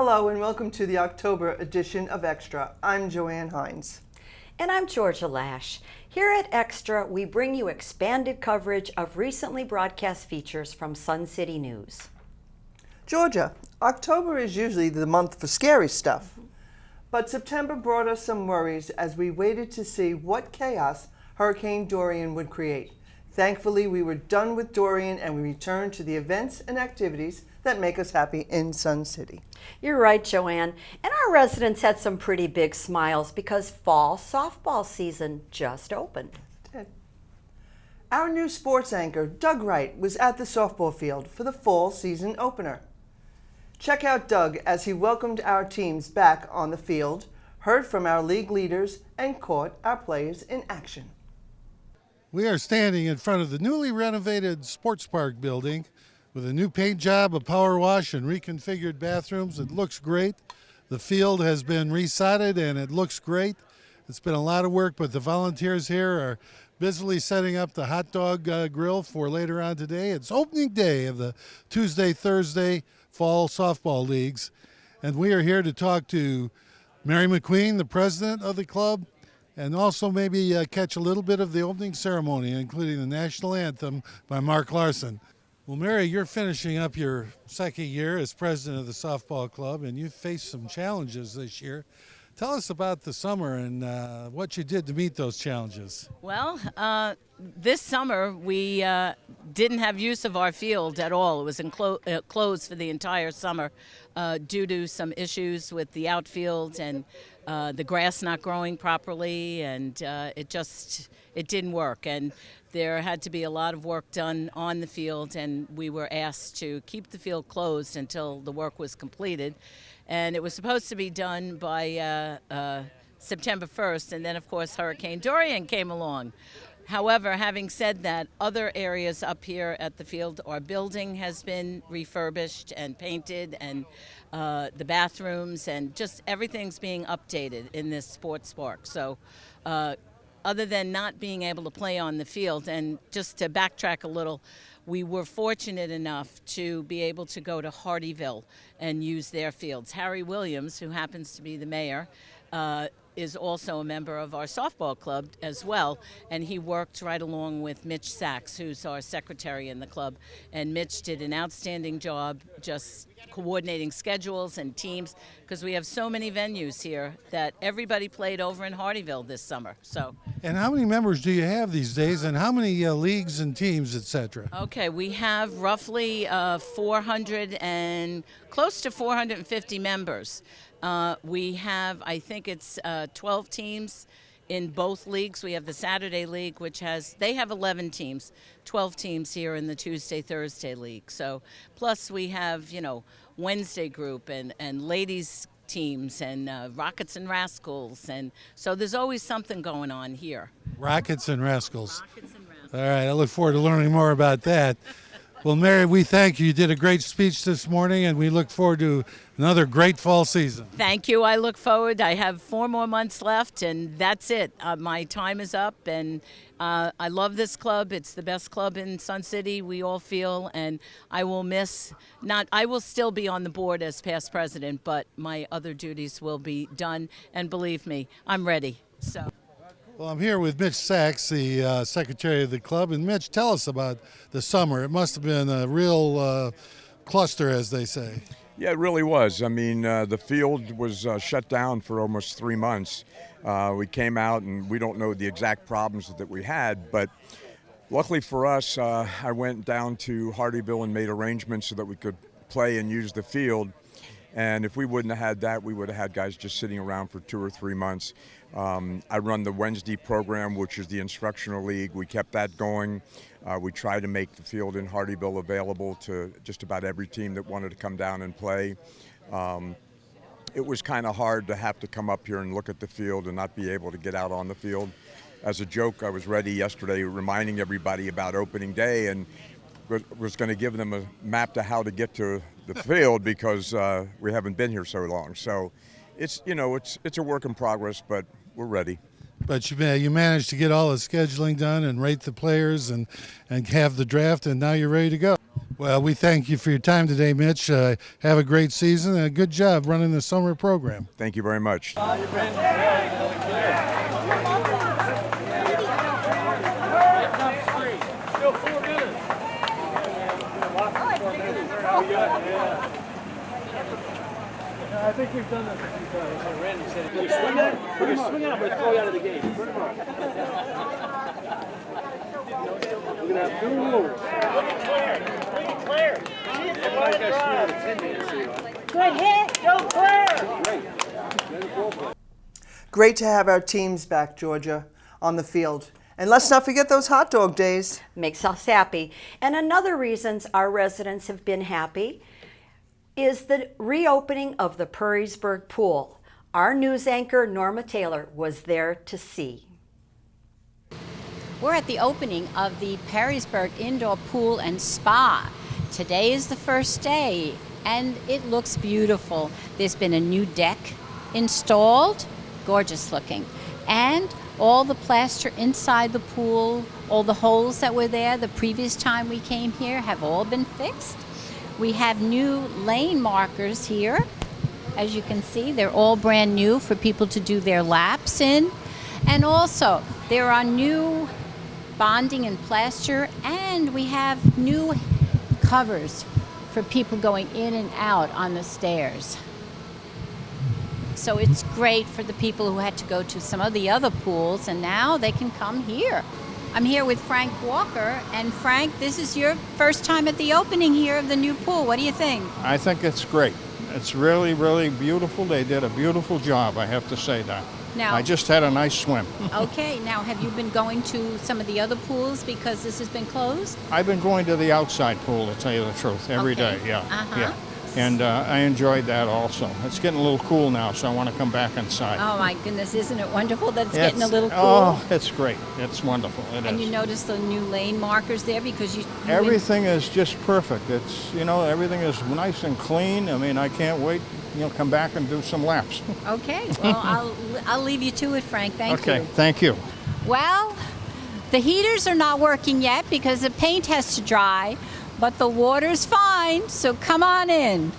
Hello and welcome to the October edition of Extra. I'm Joanne Hines. And I'm Georgia Lash. Here at Extra, we bring you expanded coverage of recently broadcast features from Sun City News. Georgia, October is usually the month for scary stuff. But September brought us some worries as we waited to see what chaos Hurricane Dorian would create. Thankfully, we were done with Dorian and we returned to the events and activities that make us happy in Sun City. You're right, Joanne. And our residents had some pretty big smiles because fall softball season just opened. Our new sports anchor, Doug Wright, was at the softball field for the fall season opener. Check out Doug as he welcomed our teams back on the field, heard from our league leaders, and caught our players in action. We are standing in front of the newly renovated Sports Park building with a new paint job, a power wash, and reconfigured bathrooms. It looks great. The field has been resodded and it looks great. It's been a lot of work, but the volunteers here are busily setting up the hot dog grill for later on today. It's opening day of the Tuesday-Thursday Fall Softball Leagues, and we are here to talk to Mary McQueen, the president of the club, and also maybe catch a little bit of the opening ceremony, including the national anthem by Mark Larson. Well, Mary, you're finishing up your second year as president of the softball club, and you've faced some challenges this year. Tell us about the summer and what you did to meet those challenges. Well, this summer we didn't have use of our field at all. It was closed for the entire summer due to some issues with the outfield and the grass not growing properly, and it didn't work. And there had to be a lot of work done on the field, and we were asked to keep the field closed until the work was completed. And it was supposed to be done by September 1st, and then, of course, Hurricane Dorian came along. However, having said that, other areas up here at the field, our building has been refurbished and painted, and the bathrooms, and just everything's being updated in this sports park. So other than not being able to play on the field, and just to backtrack a little, we were fortunate enough to be able to go to Hardeeville and use their fields. Harry Williams, who happens to be the mayor, is also a member of our softball club as well, and he worked right along with Mitch Sachs, who's our secretary in the club. And Mitch did an outstanding job just coordinating schedules and teams, because we have so many venues here that everybody played over in Hardeeville this summer. And how many members do you have these days, and how many leagues and teams, etc.? Okay, we have roughly 400 and close to 450 members. We have, I think it's 12 teams in both leagues. We have the Saturday League, they have 11 teams, 12 teams here in the Tuesday-Thursday League. So, plus we have, Wednesday group and ladies teams and Rockets and Rascals. And so there's always something going on here. Rockets and Rascals. Rockets and Rascals. All right, I look forward to learning more about that. Well, Mary, we thank you. You did a great speech this morning, and we look forward to another great fall season. Thank you. I look forward. I have 4 more months left, and that's it. My time is up, and I love this club. It's the best club in Sun City, we all feel, and I will I will still be on the board as past president, but my other duties will be done, and believe me, I'm ready. Well, I'm here with Mitch Sachs, the secretary of the club. And Mitch, tell us about the summer. It must have been a real cluster, as they say. Yeah, it really was. I mean, the field was shut down for almost 3 months. We came out, and we don't know the exact problems that we had, but luckily for us, I went down to Hardeeville and made arrangements so that we could play and use the field. And if we wouldn't have had that, we would have had guys just sitting around for 2 or 3 months. I run the Wednesday program, which is the instructional league. We kept that going. We tried to make the field in Hardeeville available to just about every team that wanted to come down and play. It was kind of hard to have to come up here and look at the field and not be able to get out on the field. As a joke, I was ready yesterday reminding everybody about opening day, and was going to give them a map to how to get to the field because we haven't been here so long. So it's a work in progress, but we're ready. But you managed to get all the scheduling done and rate the players and have the draft, and now you're ready to go. Well, we thank you for your time today, Mitch. Have a great season and a good job running the summer program. Thank you very much. I think we've done this a few times. Randy said, "Can you swing that? Can you swing it? I'm going to throw you out of the game." We're going to have new rules. Everybody's got to swing out of 10 minutes. Good hit, go clear! Great to have our teams back, Georgia, on the field. And let's not forget those hot dog days. Makes us happy. And another reasons our residents have been happy is the reopening of the Prairiesburg Pool. Our news anchor, Norma Taylor, was there to see. We're at the opening of the Prairiesburg Indoor Pool and Spa. Today is the first day, and it looks beautiful. There's been a new deck installed, gorgeous looking, and all the plaster inside the pool, all the holes that were there the previous time we came here have all been fixed. We have new lane markers here. As you can see, they're all brand new for people to do their laps in. And also, there are new bonding and plaster, and we have new covers for people going in and out on the stairs. So it's great for the people who had to go to some of the other pools, and now they can come here. I'm here with Frank Walker, and Frank, this is your first time at the opening here of the new pool. What do you think? I think it's great. It's really, really beautiful. They did a beautiful job, I have to say that. Now, I just had a nice swim. Okay, now have you been going to some of the other pools because this has been closed? I've been going to the outside pool, to tell you the truth, every day. Okay. Yeah. Uh-huh. Yeah. And I enjoyed that also. It's getting a little cool now, so I want to come back inside. Oh my goodness, isn't it wonderful that it's getting a It's- little cool? Oh, it's great. It's wonderful. It And is. you notice the new lane markers there because you Everything is just perfect. It's, everything is nice and clean. I mean, I can't wait, come back and do some laps. Okay, well, I'll leave you to it, Frank. Thank you. Okay, thank you. Well, the heaters are not working yet because the paint has to dry, but the water's fine, so come on in.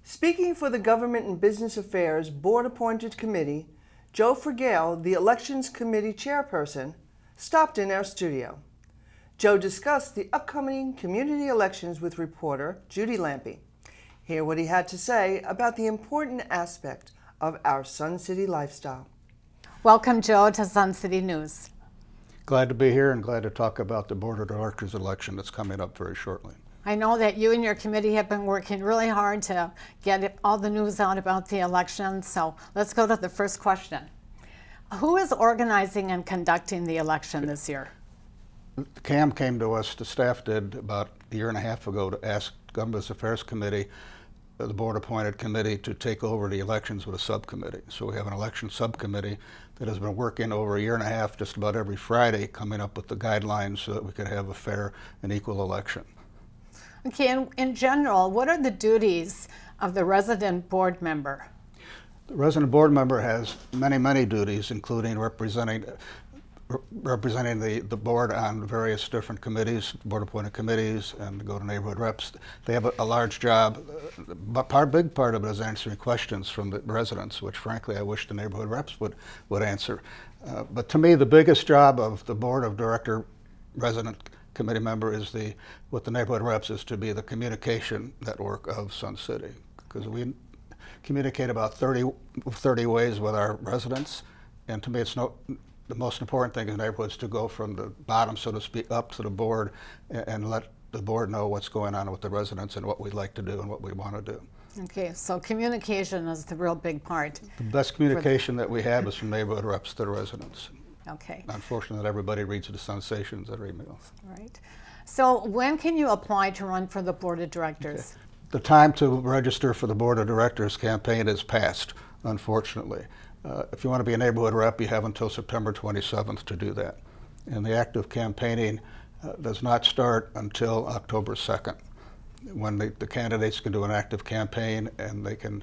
Speaking for the Government and Business Affairs Board-appointed committee, Joe Frigale, the Elections Committee chairperson, stopped in our studio. Joe discussed the upcoming community elections with reporter Judy Lampe. Hear what he had to say about the important aspect of our Sun City lifestyle. Welcome, Joe, to Sun City News. Glad to be here and glad to talk about the Board of Directors election that's coming up very shortly. I know that you and your committee have been working really hard to get all the news out about the election, so let's go to the first question. Who is organizing and conducting the election this year? CAM came to us, the staff did, about a year and a half ago to ask Government Affairs Committee, the board-appointed committee, to take over the elections with a subcommittee. So we have an election subcommittee that has been working over a year and a half, just about every Friday, coming up with the guidelines so that we could have a fair and equal election. Okay, in general, what are the duties of the resident board member? The resident board member has many, many duties, including representing the board on various different committees, board-appointed committees, and go to neighborhood reps. They have a large job. A big part of it is answering questions from the residents, which frankly I wish the neighborhood reps would answer. But to me, the biggest job of the board of director resident committee member is with the neighborhood reps is to be the communication network of Sun City, because we communicate about 30 ways with our residents, and to me the most important thing in neighborhoods to go from the bottom, so to speak, up to the board and let the board know what's going on with the residents and what we'd like to do and what we want to do. Okay, so communication is the real big part. The best communication that we have is from neighborhood reps to the residents. Okay. Unfortunately, not everybody reads the sensations or emails. Right. So when can you apply to run for the board of directors? Okay. The time to register for the board of directors campaign is passed, unfortunately. If you want to be a neighborhood rep, you have until September 27th to do that. And the active campaigning does not start until October 2nd, when the candidates can do an active campaign and they can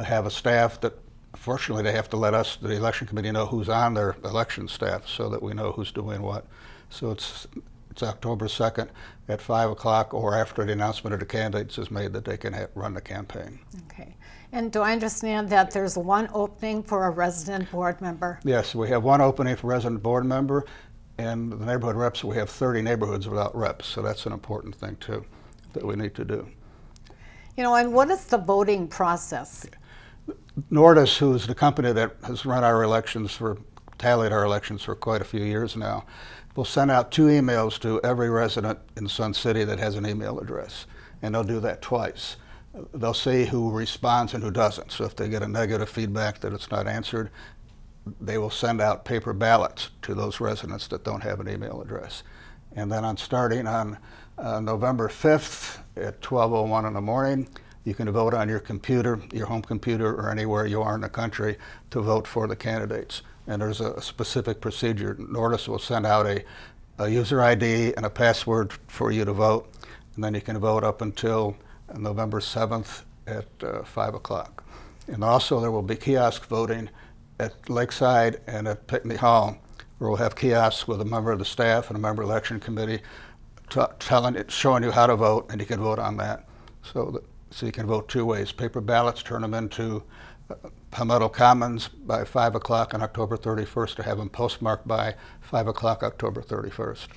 have a staff that, fortunately, they have to let us, the election committee, know who's on their election staff so that we know who's doing what. So it's It's October 2nd at 5 o'clock, or after the announcement of the candidates is made that they can run the campaign. Okay. And do I understand that there's one opening for a resident board member? Yes, we have one opening for resident board member, and the neighborhood reps, we have 30 neighborhoods without reps, so that's an important thing too that we need to do. You know, and what is the voting process? Nordis, who's the company that has run our elections tallied our elections for quite a few years now, will send out 2 emails to every resident in Sun City that has an email address, and they'll do that twice. They'll see who responds and who doesn't. So if they get a negative feedback that it's not answered, they will send out paper ballots to those residents that don't have an email address. And then starting on November 5th at 12:01 in the morning, you can vote on your computer, your home computer, or anywhere you are in the country to vote for the candidates. And there's a specific procedure. Nordis will send out a user ID and a password for you to vote, and then you can vote up until November 7th at 5 o'clock. And also there will be kiosk voting at Lakeside and at Pinckney Hall, where we'll have kiosks with a member of the staff and a member of the election committee showing you how to vote, and you can vote on that. So you can vote 2 ways. Paper ballots, turn them into Palmetto Commons by 5 o'clock on October 31st, to have them postmarked by 5 o'clock October 31st.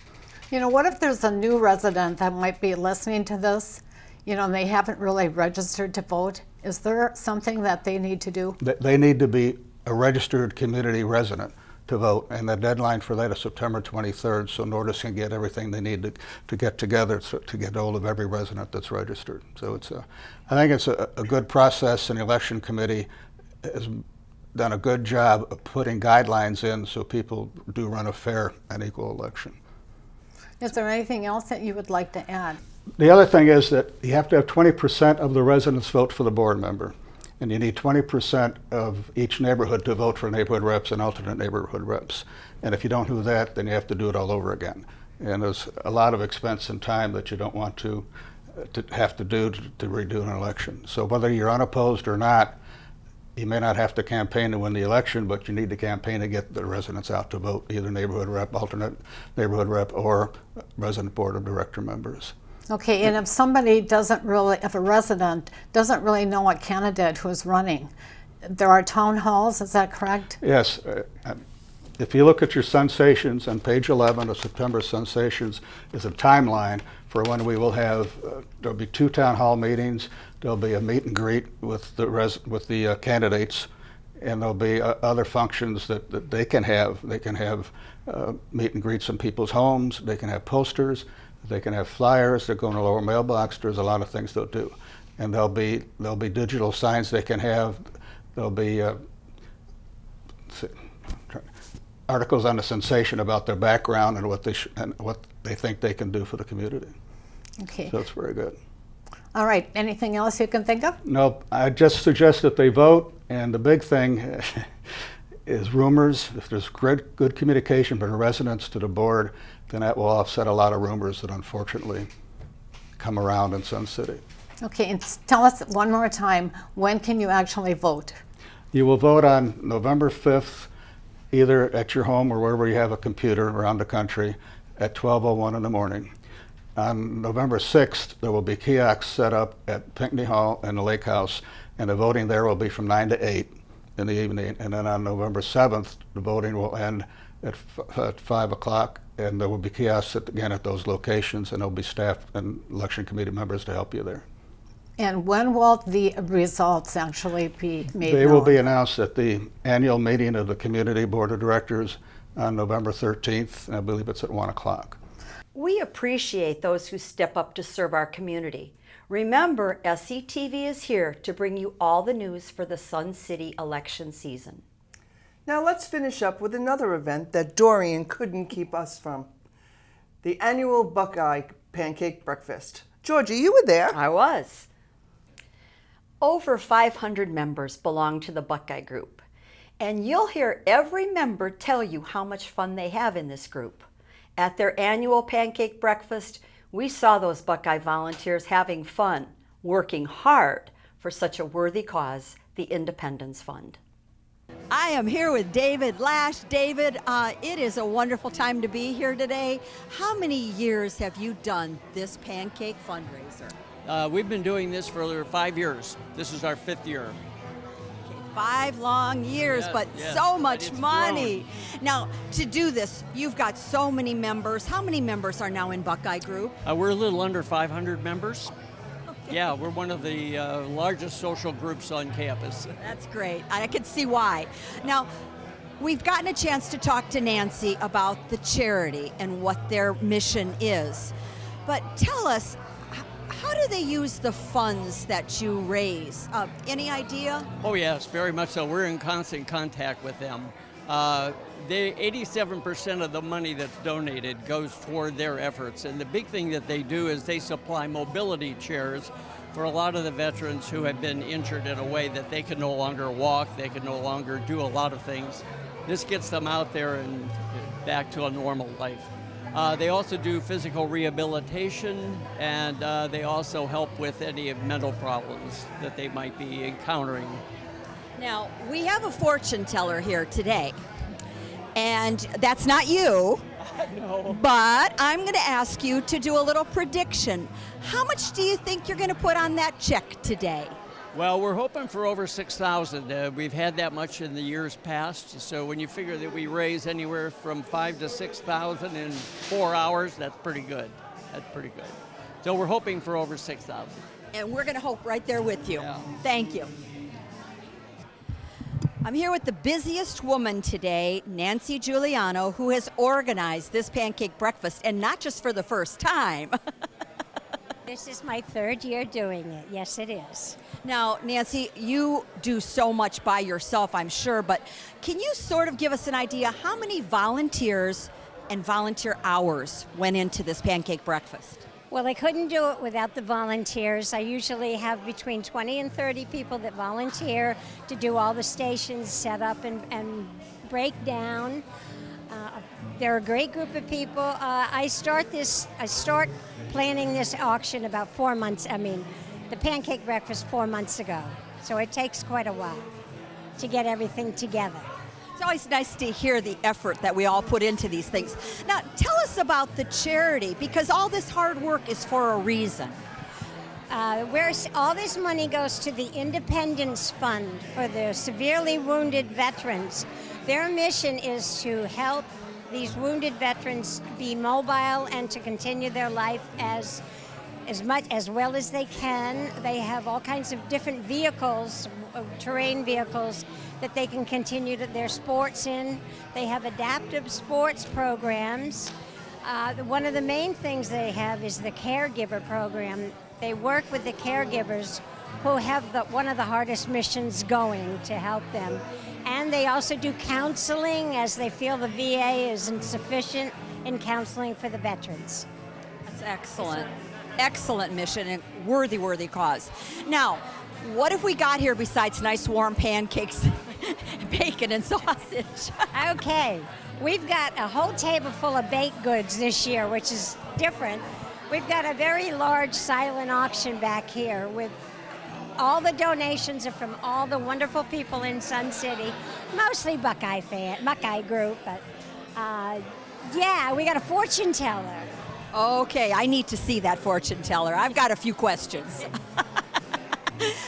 You know, what if there's a new resident that might be listening to this, you know, and they haven't really registered to vote? Is there something that they need to do? They need to be a registered community resident to vote, and the deadline for that is September 23rd, so Nordis can get everything they need to get together to get hold of every resident that's registered. So I think it's a good process, and the election committee has done a good job of putting guidelines in so people do run a fair and equal election. Is there anything else that you would like to add? The other thing is that you have to have 20% of the residents vote for the board member. And you need 20% of each neighborhood to vote for neighborhood reps and alternate neighborhood reps. And if you don't do that, then you have to do it all over again. And there's a lot of expense and time that you don't want to have to do to redo an election. So whether you're unopposed or not, you may not have to campaign to win the election, but you need to campaign to get the residents out to vote, either neighborhood rep, alternate neighborhood rep, or resident board of director members. Okay, and if somebody if a resident doesn't really know what candidate who's running, there are town halls, is that correct? Yes. If you look at your sensations on page 11 of September sensations is a timeline for when we will have, there'll be 2 town hall meetings, there'll be a meet and greet with the candidates, and there'll be other functions that they can have. They can have meet and greets in people's homes, they can have posters, they can have flyers that go in a lower mailbox. There's a lot of things they'll do. And there'll be digital signs they can have. There'll be articles on the sensation about their background and what they think they can do for the community. Okay. So it's very good. All right. Anything else you can think of? No, I just suggest that they vote. And the big thing is rumors. If there's good communication from the residents to the board, then that will offset a lot of rumors that unfortunately come around in Sun City. Okay, and tell us one more time, when can you actually vote? You will vote on November 5th, either at your home or wherever you have a computer around the country, at 12:01 in the morning. On November 6th, there will be kiosks set up at Pinckney Hall and the Lake House, and the voting there will be from 9 to 8 in the evening. And then on November 7th, the voting will end at 5 o'clock, and there will be kiosks again at those locations, and there'll be staff and election committee members to help you there. And when will the results actually be made They known? will be announced at the annual meeting of the Community Board of Directors on November 13th, and I believe it's at 1 o'clock. We appreciate those who step up to serve our community. Remember, SCTV is here to bring you all the news for the Sun City election season. Now let's finish up with another event that Dorian couldn't keep us from. The annual Buckeye Pancake Breakfast. Georgia, you were there. I was. Over 500 members belong to the Buckeye group, and you'll hear every member tell you how much fun they have in this group. At their annual pancake breakfast, we saw those Buckeye volunteers having fun, working hard for such a worthy cause, the Independence Fund. I am here with David Lash. David, it is a wonderful time to be here today. How many years have you done this pancake fundraiser? We've been doing this for 5 years. This is our 5th year. 5 long years, Yes, but yes, so but much it's money. Now, to do this, you've got so many members. How many members are now in Buckeye Group? We're a little under 500 members. Yeah, we're one of the largest social groups on campus. That's great. I can see why. Now, we've gotten a chance to talk to Nancy about the charity and what their mission is. But tell us, how do they use the funds that you raise? Any idea? Oh yes, very much so. We're in constant contact with them. 87% of the money that's donated goes toward their efforts. And the big thing that they do is they supply mobility chairs for a lot of the veterans who have been injured in a way that they can no longer walk, they can no longer do a lot of things. This gets them out there and back to a normal life. They also do physical rehabilitation, and they also help with any mental problems that they might be encountering. Now, we have a fortune teller here today, and that's not you. No. But I'm going to ask you to do a little prediction. How much do you think you're going to put on that check today? Well, we're hoping for over 6,000. We've had that much in the years past. So when you figure that we raise anywhere from 5,000 to 6,000 in 4 hours, that's pretty good. That's pretty good. So we're hoping for over 6,000. And we're going to hope right there with you. Yeah. Thank you. I'm here with the busiest woman today, Nancy Giuliano, who has organized this pancake breakfast, and not just for the first time. This is my 3rd year doing it. Yes, it is. Now, Nancy, you do so much by yourself, I'm sure, but can you sort of give us an idea how many volunteers and volunteer hours went into this pancake breakfast? Well, I couldn't do it without the volunteers. I usually have between 20 and 30 people that volunteer to do all the stations, set up and break down. They're a great group of people. I start planning this auction about 4 months, the pancake breakfast 4 months ago. So it takes quite a while to get everything together. It's always nice to hear the effort that we all put into these things. Now, tell us about the charity, because all this hard work is for a reason. All this money goes to the Independence Fund for the severely wounded veterans. Their mission is to help these wounded veterans be mobile and to continue their life as well as they can. They have all kinds of different vehicles, terrain vehicles, that they can continue their sports in. They have adaptive sports programs. One of the main things they have is the caregiver program. They work with the caregivers who have one of the hardest missions going to help them. And they also do counseling as they feel the VA is insufficient in counseling for the veterans. That's excellent. Excellent mission and worthy cause. Now, what have we got here besides nice warm pancakes, bacon and sausage? Okay, we've got a whole table full of baked goods this year, which is different. We've got a very large silent auction back here with all the donations are from all the wonderful people in Sun City, mostly Buckeye group, but yeah, we got a fortune teller. Okay, I need to see that fortune teller. I've got a few questions.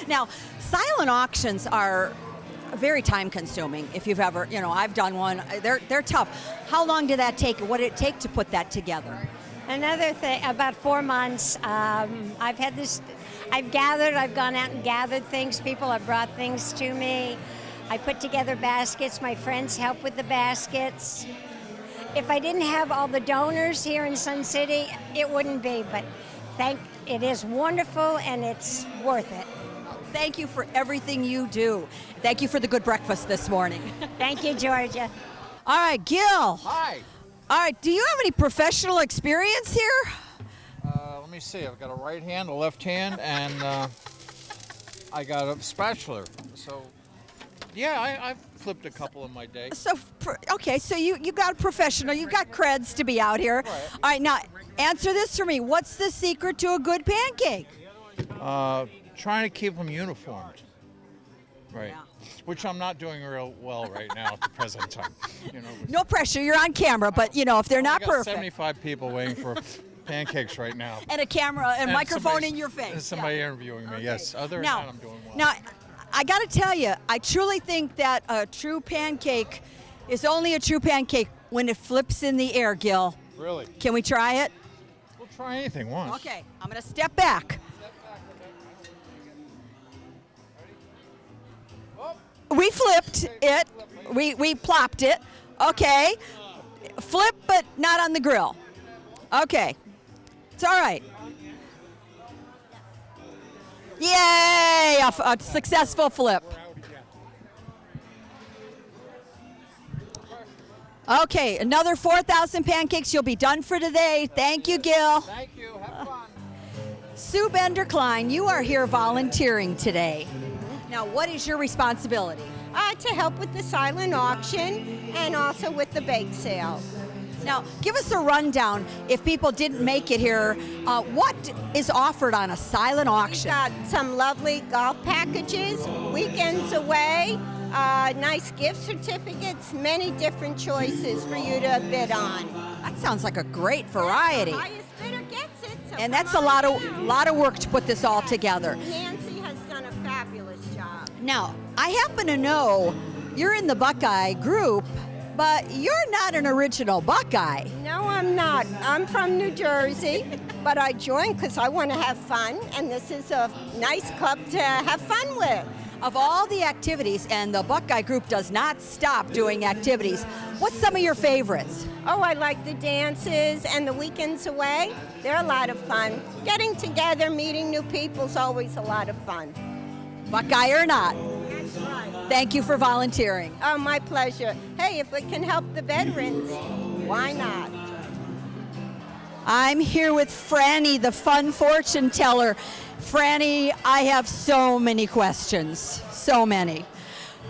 Now, silent auctions are very time consuming. If you've ever, I've done one. They're tough. How long did that take? What did it take to put that together? Another thing, about 4 months. I've gone out and gathered things. People have brought things to me. I put together baskets. My friends help with the baskets. If I didn't have all the donors here in Sun City, it wouldn't be, but it is wonderful and it's worth it. Thank you for everything you do. Thank you for the good breakfast this morning. Thank you, Georgia. All right, Gil. Hi. All right, do you have any professional experience here? Let me see. I've got a right hand, a left hand, and I got a spatula. So, yeah, I've flipped a couple in my day. So you got a professional. You've got creds to be out here. Right. All right, now answer this for me. What's the secret to a good pancake? Trying to keep them uniformed. Right. Yeah. which I'm not doing real well right now at the present time. You know, No pressure, you're on camera, but you know, if they're not I got perfect. 75 people waiting for pancakes right now. And a camera and microphone somebody- in your face. And somebody interviewing me, yes. Other than Now, that, I'm doing well. now, I got to tell you, I truly think that a true pancake is only a true pancake when it flips in the air, Gil. Really? Can we try it? We'll try anything once. Okay, I'm going to step back. We flipped it. We plopped it. Okay. Flip, but not on the grill. Okay. It's all right. Yay! A successful flip. Okay, another 4,000 pancakes. You'll be done for today. Thank you, Gil. Thank you. Have fun. Sue Bender-Klein, you are here volunteering today. Now, what is your responsibility? To help with the silent auction and also with the bake sale. Now, give us a rundown. If people didn't make it here, what is offered on a silent auction? Got some lovely golf packages, weekends away, nice gift certificates, many different choices for you to bid on. That sounds like a great variety. The highest bidder gets it. So And that's a lot of work to put this all together. Nancy has done a fabulous job. Now, I happen to know you're in the Buckeye group, but you're not an original Buckeye. No, I'm not. I'm from New Jersey, but I joined because I want to have fun, and this is a nice club to have fun with. Of all the activities, and the Buckeye group does not stop doing activities, what's some of your favorites? Oh, I like the dances and the weekends away. They're a lot of fun. Getting together, meeting new people is always a lot of fun. Buckeye or not? That's right. Thank you for volunteering. Oh, my pleasure. Hey, if it can help the veterans, why not? I'm here with Franny, the fun fortune teller. Franny, I have so many questions, so many.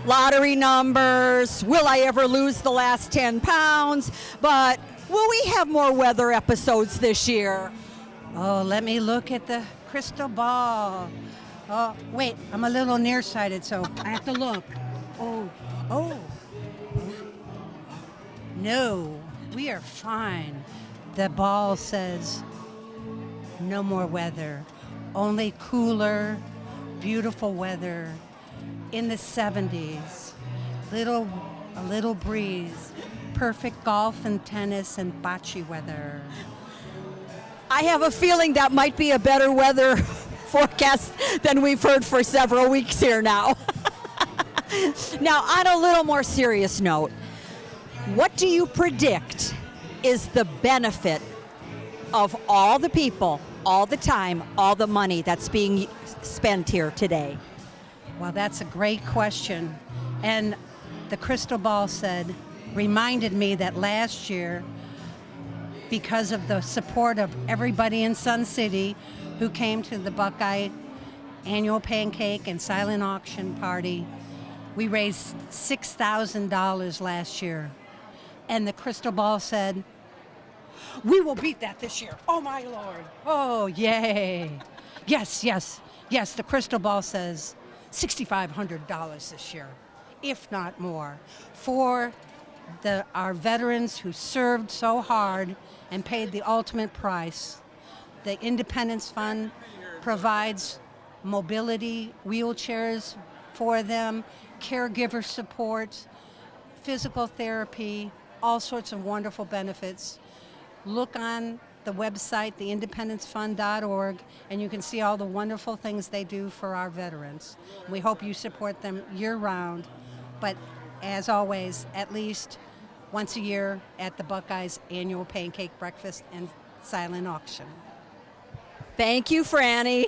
Lottery numbers, will I ever lose the last 10 pounds? But will we have more weather episodes this year? Oh, let me look at the crystal ball. Oh, wait, I'm a little nearsighted, so I have to look. Oh. No, we are fine. The ball says no more weather, only cooler, beautiful weather in the 70s. A little breeze, perfect golf and tennis and bocce weather. I have a feeling that might be a better weather forecast than we've heard for several weeks here now. Now, on a little more serious note, what do you predict is the benefit of all the people, all the time, all the money that's being spent here today? Well, that's a great question. And the crystal ball reminded me that last year, because of the support of everybody in Sun City who came to the Buckeye annual pancake and silent auction party, we raised $6,000 last year. And the crystal ball said, we will beat that this year. Oh, my Lord. Oh, yay. Yes. The crystal ball says $6,500 this year, if not more, for our veterans who served so hard and paid the ultimate price. The Independence Fund provides mobility wheelchairs for them, caregiver support, physical therapy, all sorts of wonderful benefits. Look on the website, theindependencefund.org, and you can see all the wonderful things they do for our veterans. We hope you support them year-round, but as always, at least once a year at the Buckeyes annual pancake breakfast and silent auction. Thank you, Franny.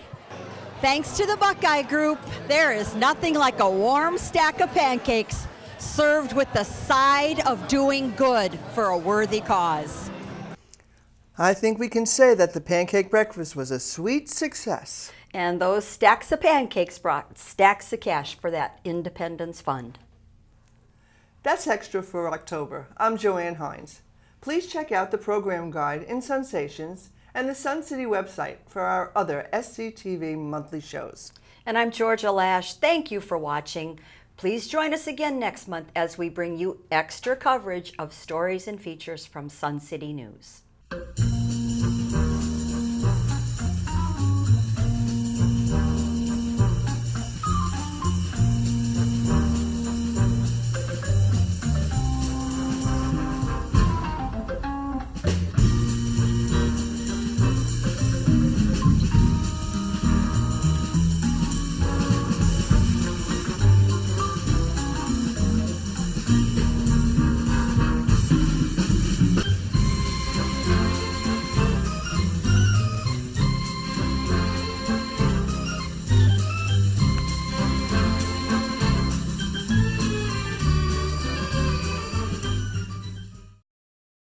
Thanks to the Buckeye Group, there is nothing like a warm stack of pancakes served with the side of doing good for a worthy cause. I think we can say that the pancake breakfast was a sweet success. And those stacks of pancakes brought stacks of cash for that Independence Fund. That's extra for October. I'm Joanne Hines. Please check out the program guide in Sensations and the Sun City website for our other SCTV monthly shows. And I'm Georgia Lash. Thank you for watching. Please join us again next month as we bring you extra coverage of stories and features from Sun City News.